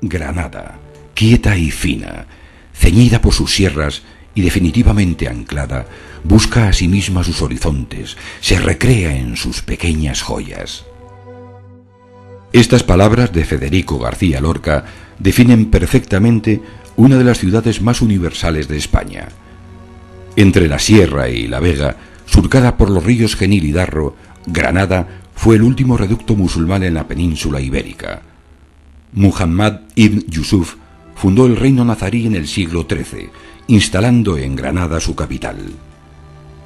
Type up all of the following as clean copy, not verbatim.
Granada, quieta y fina, ceñida por sus sierras y definitivamente anclada, busca a sí misma sus horizontes, se recrea en sus pequeñas joyas. Estas palabras de Federico García Lorca definen perfectamente una de las ciudades más universales de España. Entre la Sierra y la Vega, surcada por los ríos Genil y Darro, Granada fue el último reducto musulmán en la península ibérica. Muhammad ibn Yusuf fundó el reino nazarí en el siglo XIII, instalando en Granada su capital.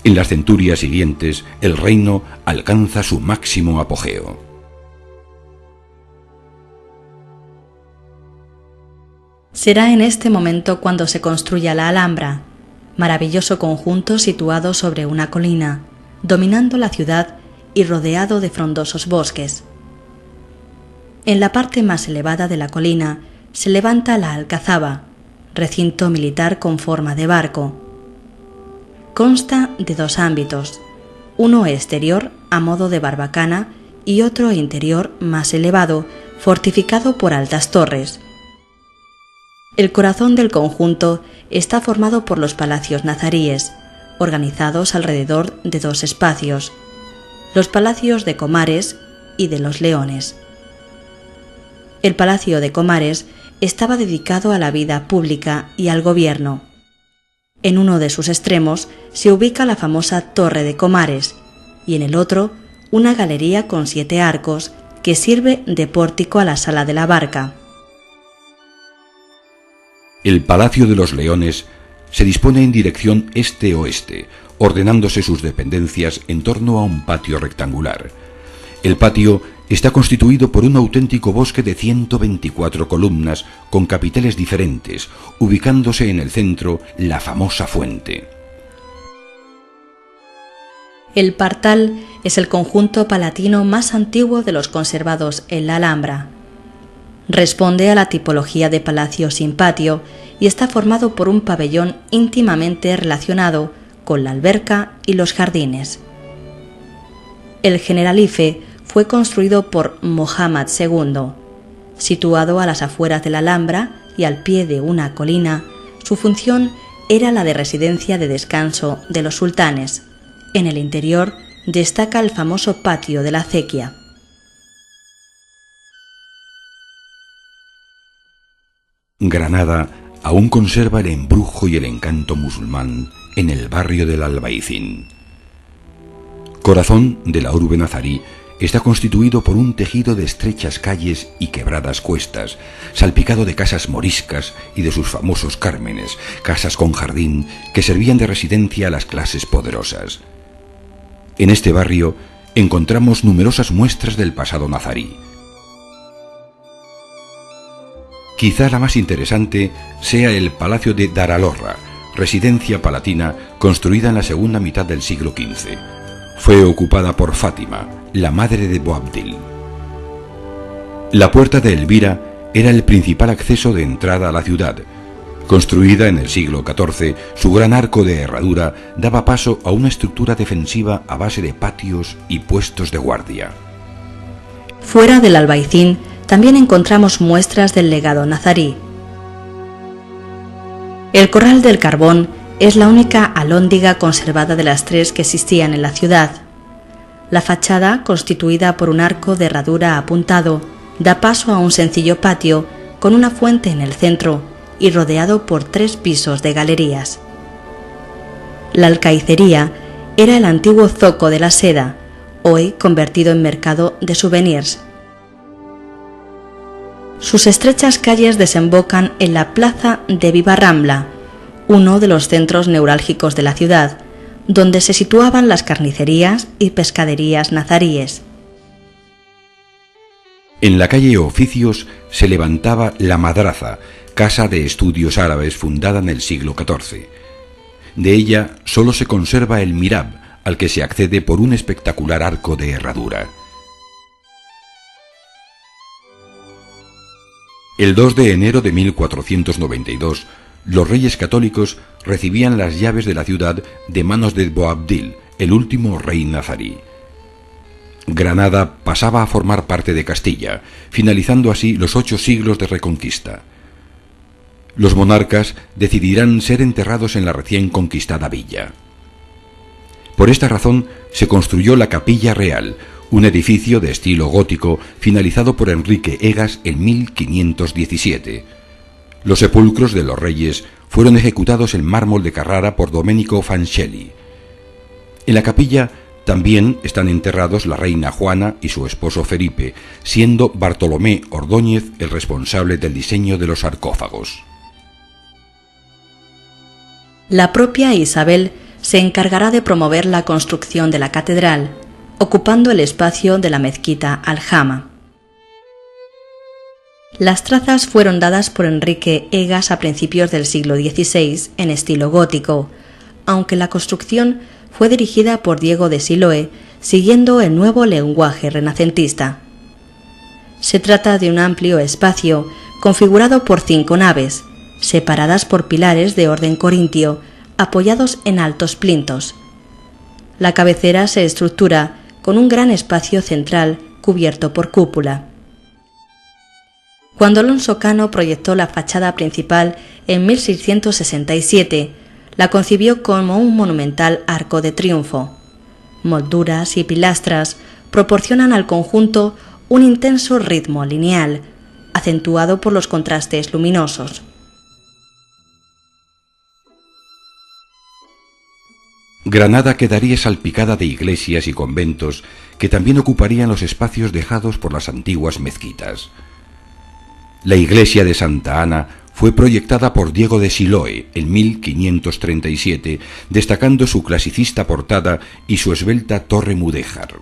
En las centurias siguientes, el reino alcanza su máximo apogeo. Será en este momento cuando se construya la Alhambra, maravilloso conjunto situado sobre una colina, dominando la ciudad y rodeado de frondosos bosques. En la parte más elevada de la colina se levanta la Alcazaba, recinto militar con forma de barco. Consta de dos ámbitos, uno exterior a modo de barbacana y otro interior más elevado, fortificado por altas torres. El corazón del conjunto está formado por los palacios nazaríes, organizados alrededor de dos espacios, los palacios de Comares y de los Leones. El palacio de Comares estaba dedicado a la vida pública y al gobierno. En uno de sus extremos se ubica la famosa Torre de Comares y en el otro una galería con 7 arcos que sirve de pórtico a la sala de la barca. El Palacio de los Leones se dispone en dirección este-oeste, ordenándose sus dependencias en torno a un patio rectangular. El patio está constituido por un auténtico bosque de 124 columnas con capiteles diferentes, ubicándose en el centro la famosa fuente. El Partal es el conjunto palatino más antiguo de los conservados en la Alhambra. Responde a la tipología de palacio sin patio y está formado por un pabellón íntimamente relacionado con la alberca y los jardines. El Generalife fue construido por Mohammad II. Situado a las afueras de la Alhambra y al pie de una colina, su función era la de residencia de descanso de los sultanes. En el interior destaca el famoso patio de la acequia. Granada aún conserva el embrujo y el encanto musulmán en el barrio del Albaicín. Corazón de la urbe nazarí, está constituido por un tejido de estrechas calles y quebradas cuestas, salpicado de casas moriscas y de sus famosos cármenes, casas con jardín que servían de residencia a las clases poderosas. En este barrio encontramos numerosas muestras del pasado nazarí. Quizá la más interesante sea el Palacio de Daralorra, residencia palatina construida en la segunda mitad del siglo XV. Fue ocupada por Fátima, la madre de Boabdil. La puerta de Elvira era el principal acceso de entrada a la ciudad. Construida en el siglo XIV, su gran arco de herradura daba paso a una estructura defensiva a base de patios y puestos de guardia. Fuera del Albaicín también encontramos muestras del legado nazarí. El Corral del Carbón es la única alhóndiga conservada de las 3 que existían en la ciudad. La fachada, constituida por un arco de herradura apuntado, da paso a un sencillo patio con una fuente en el centro y rodeado por 3 pisos de galerías. La alcaicería era el antiguo zoco de la seda, hoy convertido en mercado de souvenirs. Sus estrechas calles desembocan en la plaza de Viva Rambla, uno de los centros neurálgicos de la ciudad, donde se situaban las carnicerías y pescaderías nazaríes. En la calle Oficios se levantaba la Madraza, casa de estudios árabes fundada en el siglo XIV. De ella solo se conserva el Mirab, al que se accede por un espectacular arco de herradura. El 2 de enero de 1492, los reyes católicos recibían las llaves de la ciudad de manos de Boabdil, el último rey nazarí. Granada pasaba a formar parte de Castilla, finalizando así los 8 siglos de reconquista. Los monarcas decidirán ser enterrados en la recién conquistada villa. Por esta razón se construyó la Capilla Real, un edificio de estilo gótico finalizado por Enrique Egas en 1517. Los sepulcros de los reyes fueron ejecutados en mármol de Carrara por Domenico Fancelli. En la capilla también están enterrados la reina Juana y su esposo Felipe, siendo Bartolomé Ordóñez el responsable del diseño de los sarcófagos. La propia Isabel se encargará de promover la construcción de la catedral, ocupando el espacio de la mezquita Aljama. Las trazas fueron dadas por Enrique Egas a principios del siglo XVI en estilo gótico, aunque la construcción fue dirigida por Diego de Siloé, siguiendo el nuevo lenguaje renacentista. Se trata de un amplio espacio configurado por 5 naves, separadas por pilares de orden corintio, apoyados en altos plintos. La cabecera se estructura con un gran espacio central cubierto por cúpula. Cuando Alonso Cano proyectó la fachada principal en 1667, la concibió como un monumental arco de triunfo. Molduras y pilastras proporcionan al conjunto un intenso ritmo lineal, acentuado por los contrastes luminosos. Granada quedaría salpicada de iglesias y conventos que también ocuparían los espacios dejados por las antiguas mezquitas. La iglesia de Santa Ana fue proyectada por Diego de Siloé en 1537, destacando su clasicista portada y su esbelta torre mudéjar.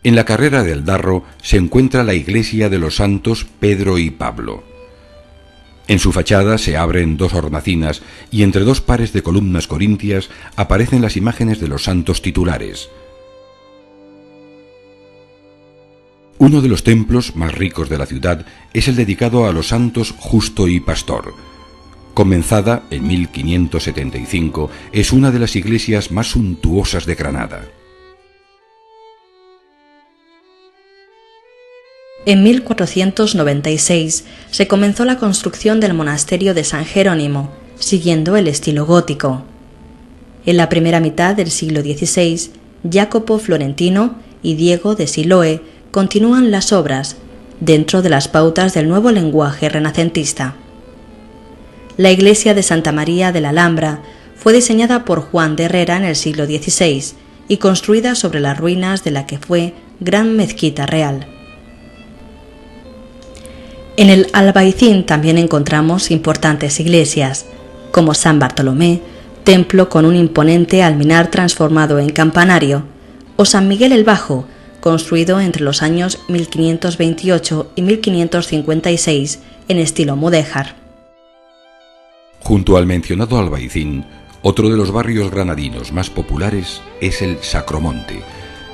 En la carrera del Darro se encuentra la iglesia de los santos Pedro y Pablo. En su fachada se abren 2 hornacinas y entre 2 pares de columnas corintias aparecen las imágenes de los santos titulares. Uno de los templos más ricos de la ciudad es el dedicado a los santos Justo y Pastor. Comenzada en 1575, es una de las iglesias más suntuosas de Granada. En 1496 se comenzó la construcción del monasterio de San Jerónimo, siguiendo el estilo gótico. En la primera mitad del siglo XVI, Jacopo Florentino y Diego de Siloé continúan las obras, dentro de las pautas del nuevo lenguaje renacentista. La iglesia de Santa María de la Alhambra fue diseñada por Juan de Herrera en el siglo XVI y construida sobre las ruinas de la que fue Gran Mezquita Real. En el Albaicín también encontramos importantes iglesias, como San Bartolomé, templo con un imponente alminar transformado en campanario, o San Miguel el Bajo, construido entre los años 1528 y 1556 en estilo mudéjar. Junto al mencionado Albaicín, otro de los barrios granadinos más populares es el Sacromonte,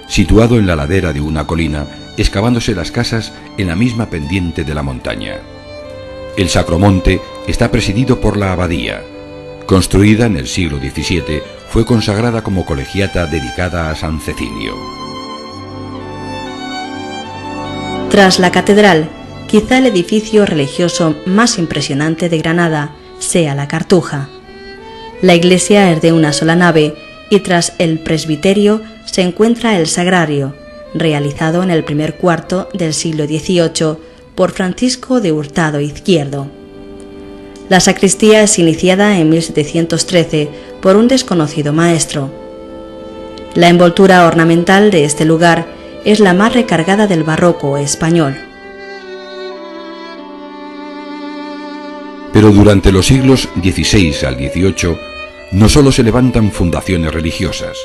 situado en la ladera de una colina, excavándose las casas en la misma pendiente de la montaña. El Sacromonte está presidido por la abadía. Construida en el siglo XVII, fue consagrada como colegiata dedicada a San Cecilio. Tras la catedral, quizá el edificio religioso más impresionante de Granada sea la Cartuja. La iglesia es de una sola nave y tras el presbiterio se encuentra el sagrario, realizado en el primer cuarto del siglo XVIII por Francisco de Hurtado Izquierdo. La sacristía es iniciada en 1713 por un desconocido maestro. La envoltura ornamental de este lugar es la más recargada del barroco español. Pero durante los siglos XVI al XVIII no solo se levantan fundaciones religiosas.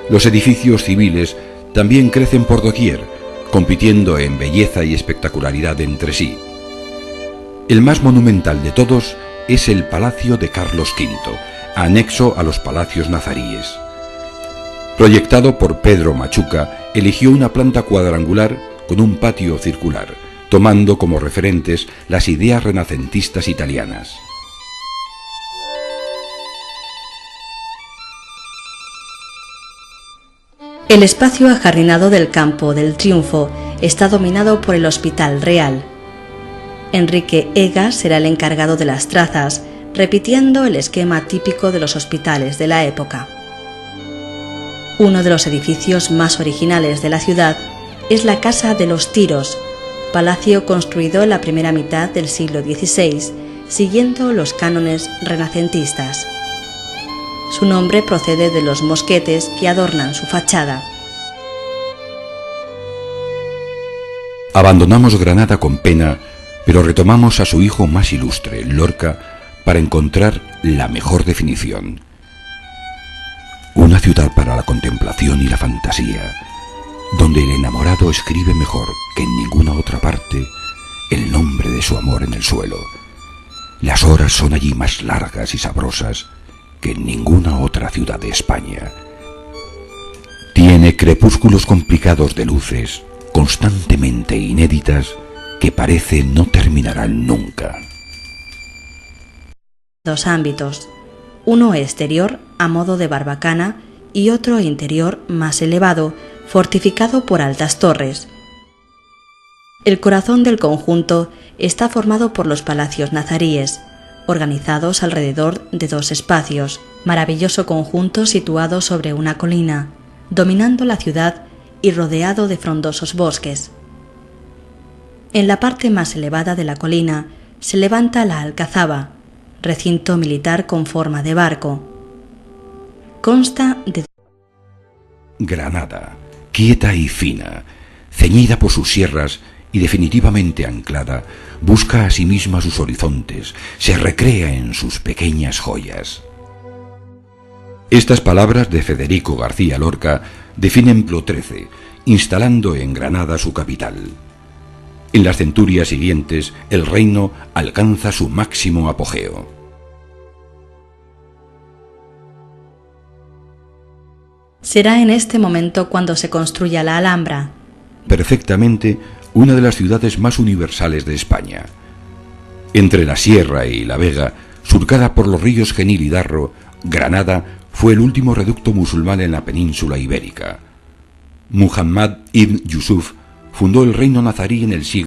Los edificios civiles también crecen por doquier, compitiendo en belleza y espectacularidad entre sí. El más monumental de todos es el Palacio de Carlos V, anexo a los palacios nazaríes. Proyectado por Pedro Machuca, eligió una planta cuadrangular con un patio circular, tomando como referentes las ideas renacentistas italianas. El espacio ajardinado del Campo del Triunfo está dominado por el Hospital Real. Enrique Egas será el encargado de las trazas, repitiendo el esquema típico de los hospitales de la época. Uno de los edificios más originales de la ciudad es la Casa de los Tiros, palacio construido en la primera mitad del siglo XVI, siguiendo los cánones renacentistas. Su nombre procede de los mosquetes que adornan su fachada. Abandonamos Granada con pena, pero retomamos a su hijo más ilustre, Lorca, para encontrar la mejor definición. Una ciudad para la contemplación y la fantasía, donde el enamorado escribe mejor que en ninguna otra parte el nombre de su amor en el suelo. Las horas son allí más largas y sabrosas que en ninguna otra ciudad de España. Tiene crepúsculos complicados de luces, constantemente inéditas, que parece no terminarán nunca. Dos ámbitos, uno exterior a modo de barbacana y otro interior más elevado, fortificado por altas torres. El corazón del conjunto está formado por los palacios nazaríes, organizados alrededor de dos espacios, maravilloso conjunto situado sobre una colina, dominando la ciudad y rodeado de frondosos bosques. En la parte más elevada de la colina se levanta la Alcazaba, recinto militar con forma de barco. Consta de Granada, quieta y fina, ceñida por sus sierras y definitivamente anclada, busca a sí misma sus horizontes, se recrea en sus pequeñas joyas. Estas palabras de Federico García Lorca definen Plo XIII, instalando en Granada su capital. En las centurias siguientes, el reino alcanza su máximo apogeo. Será en este momento cuando se construya la Alhambra. Perfectamente una de las ciudades más universales de España. Entre la Sierra y la Vega, surcada por los ríos Genil y Darro, Granada fue el último reducto musulmán en la península ibérica. Muhammad ibn Yusuf fundó el reino nazarí en el siglo